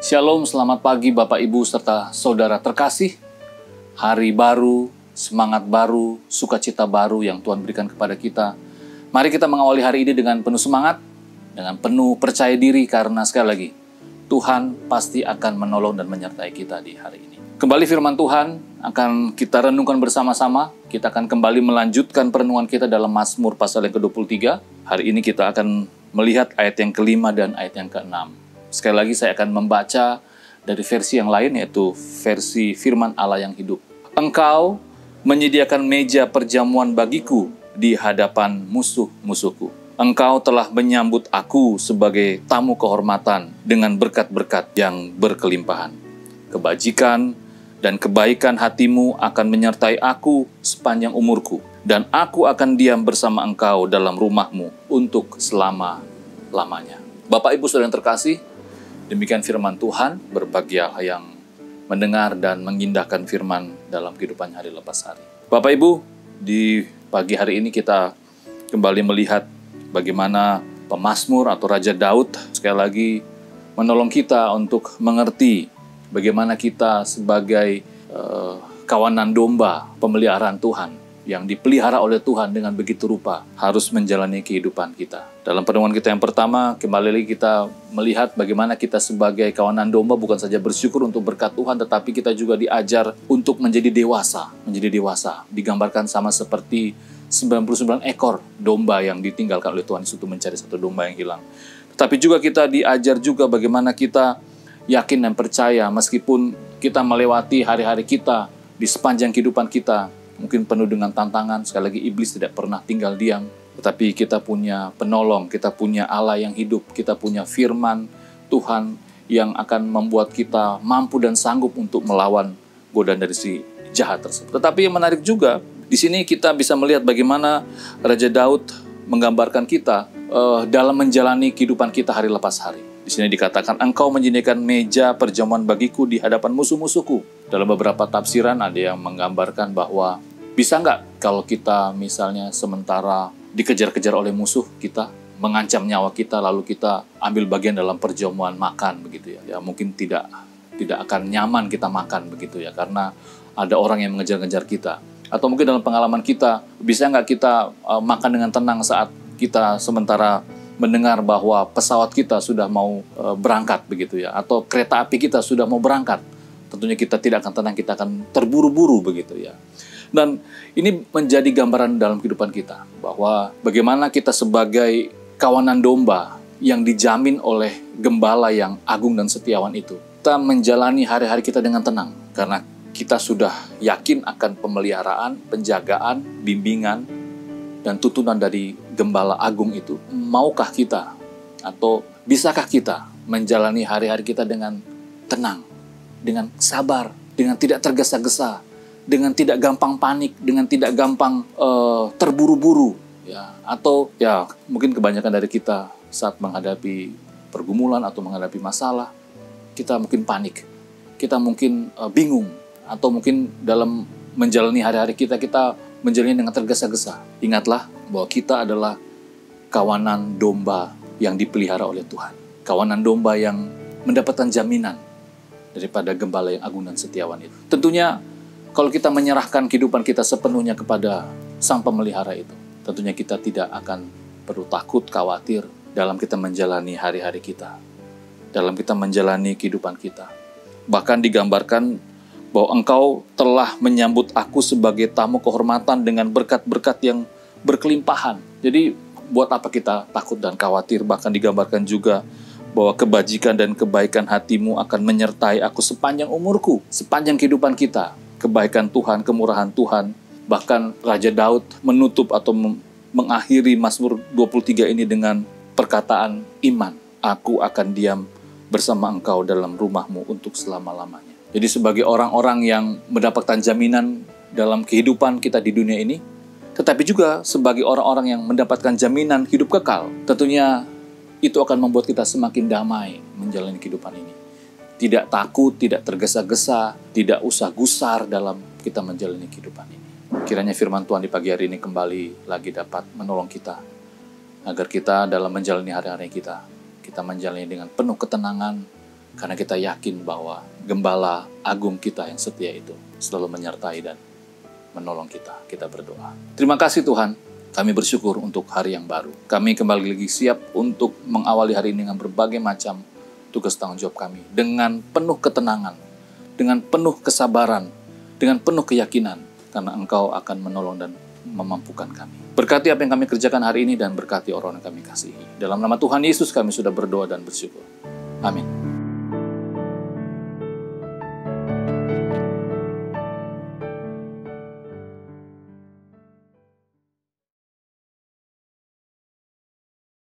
Shalom, selamat pagi Bapak Ibu serta saudara terkasih. Hari baru, semangat baru, sukacita baru yang Tuhan berikan kepada kita. Mari kita mengawali hari ini dengan penuh semangat, dengan penuh percaya diri karena sekali lagi Tuhan pasti akan menolong dan menyertai kita di hari ini. Kembali firman Tuhan akan kita renungkan bersama-sama. Kita akan kembali melanjutkan perenungan kita dalam Mazmur pasal yang ke-23. Hari ini kita akan melihat ayat yang ke-5 dan ayat yang ke-6. Sekali lagi saya akan membaca dari versi yang lain, yaitu versi firman Allah yang hidup. Engkau menyediakan meja perjamuan bagiku di hadapan musuh-musuhku. Engkau telah menyambut aku sebagai tamu kehormatan dengan berkat-berkat yang berkelimpahan. Kebajikan dan kebaikan hatimu akan menyertai aku sepanjang umurku, dan aku akan diam bersama engkau dalam rumahmu untuk selama-lamanya. Bapak Ibu saudara yang terkasih, demikian firman Tuhan, berbahagia yang mendengar dan mengindahkan firman dalam kehidupan hari lepas hari. Bapak Ibu, di pagi hari ini kita kembali melihat bagaimana pemazmur atau Raja Daud sekali lagi menolong kita untuk mengerti bagaimana kita sebagai kawanan domba pemeliharaan Tuhan yang dipelihara oleh Tuhan dengan begitu rupa harus menjalani kehidupan kita. Dalam pertemuan kita yang pertama, kembali lagi kita melihat bagaimana kita sebagai kawanan domba bukan saja bersyukur untuk berkat Tuhan, tetapi kita juga diajar untuk menjadi dewasa. Menjadi dewasa, digambarkan sama seperti 99 ekor domba yang ditinggalkan oleh Tuhan Yesus untuk mencari satu domba yang hilang. Tetapi juga kita diajar juga bagaimana kita yakin dan percaya meskipun kita melewati hari-hari kita di sepanjang kehidupan kita, mungkin penuh dengan tantangan, sekali lagi iblis tidak pernah tinggal diam. Tetapi kita punya penolong, kita punya Allah yang hidup, kita punya firman Tuhan yang akan membuat kita mampu dan sanggup untuk melawan godaan dari si jahat tersebut. Tetapi yang menarik juga, di sini kita bisa melihat bagaimana Raja Daud menggambarkan kita dalam menjalani kehidupan kita hari lepas hari. Di sini dikatakan, engkau menyediakan meja perjamuan bagiku di hadapan musuh-musuhku. Dalam beberapa tafsiran ada yang menggambarkan bahwa bisa nggak kalau kita misalnya sementara dikejar-kejar oleh musuh kita, mengancam nyawa kita, lalu kita ambil bagian dalam perjamuan makan begitu ya. Ya mungkin tidak akan nyaman kita makan begitu ya, karena ada orang yang mengejar-ngejar kita. Atau mungkin dalam pengalaman kita, bisa nggak kita makan dengan tenang saat kita sementara mendengar bahwa pesawat kita sudah mau berangkat begitu ya, atau kereta api kita sudah mau berangkat. Tentunya kita tidak akan tenang, kita akan terburu-buru begitu ya. Dan ini menjadi gambaran dalam kehidupan kita, bahwa bagaimana kita sebagai kawanan domba yang dijamin oleh gembala yang agung dan setiawan itu, kita menjalani hari-hari kita dengan tenang, karena kita sudah yakin akan pemeliharaan, penjagaan, bimbingan, dan tuntunan dari gembala agung itu. Maukah kita atau bisakah kita menjalani hari-hari kita dengan tenang, dengan sabar, dengan tidak tergesa-gesa, dengan tidak gampang panik, dengan tidak gampang terburu-buru, ya? Atau ya mungkin kebanyakan dari kita saat menghadapi pergumulan atau menghadapi masalah, kita mungkin panik, kita mungkin bingung, atau mungkin dalam menjalani hari-hari kita menjalani dengan tergesa-gesa. Ingatlah bahwa kita adalah kawanan domba yang dipelihara oleh Tuhan. Kawanan domba yang mendapatkan jaminan daripada gembala yang agung dan setiawan itu. Tentunya kalau kita menyerahkan kehidupan kita sepenuhnya kepada Sang Pemelihara itu, tentunya kita tidak akan perlu takut, khawatir dalam kita menjalani hari-hari kita, dalam kita menjalani kehidupan kita. Bahkan digambarkan bahwa engkau telah menyambut aku sebagai tamu kehormatan dengan berkat-berkat yang berkelimpahan. Jadi buat apa kita takut dan khawatir? Bahkan digambarkan juga bahwa kebajikan dan kebaikan hatimu akan menyertai aku sepanjang umurku, sepanjang kehidupan kita. Kebaikan Tuhan, kemurahan Tuhan. Bahkan Raja Daud menutup atau mengakhiri Mazmur 23 ini dengan perkataan iman. Aku akan diam bersama engkau dalam rumahmu untuk selama-lamanya. Jadi sebagai orang-orang yang mendapatkan jaminan dalam kehidupan kita di dunia ini, tetapi juga sebagai orang-orang yang mendapatkan jaminan hidup kekal, tentunya itu akan membuat kita semakin damai menjalani kehidupan ini. Tidak takut, tidak tergesa-gesa, tidak usah gusar dalam kita menjalani kehidupan ini. Kiranya firman Tuhan di pagi hari ini kembali lagi dapat menolong kita, agar kita dalam menjalani hari-hari kita menjalani dengan penuh ketenangan, Karena kita yakin bahwa Gembala Agung kita yang setia itu selalu menyertai dan menolong kita. Kita berdoa. Terima kasih Tuhan, kami bersyukur untuk hari yang baru. Kami kembali lagi siap untuk mengawali hari ini dengan berbagai macam tugas tanggung jawab kami. Dengan penuh ketenangan, dengan penuh kesabaran, dengan penuh keyakinan. Karena Engkau akan menolong dan memampukan kami. Berkati apa yang kami kerjakan hari ini dan berkati orang yang kami kasihi. Dalam nama Tuhan Yesus kami sudah berdoa dan bersyukur. Amin.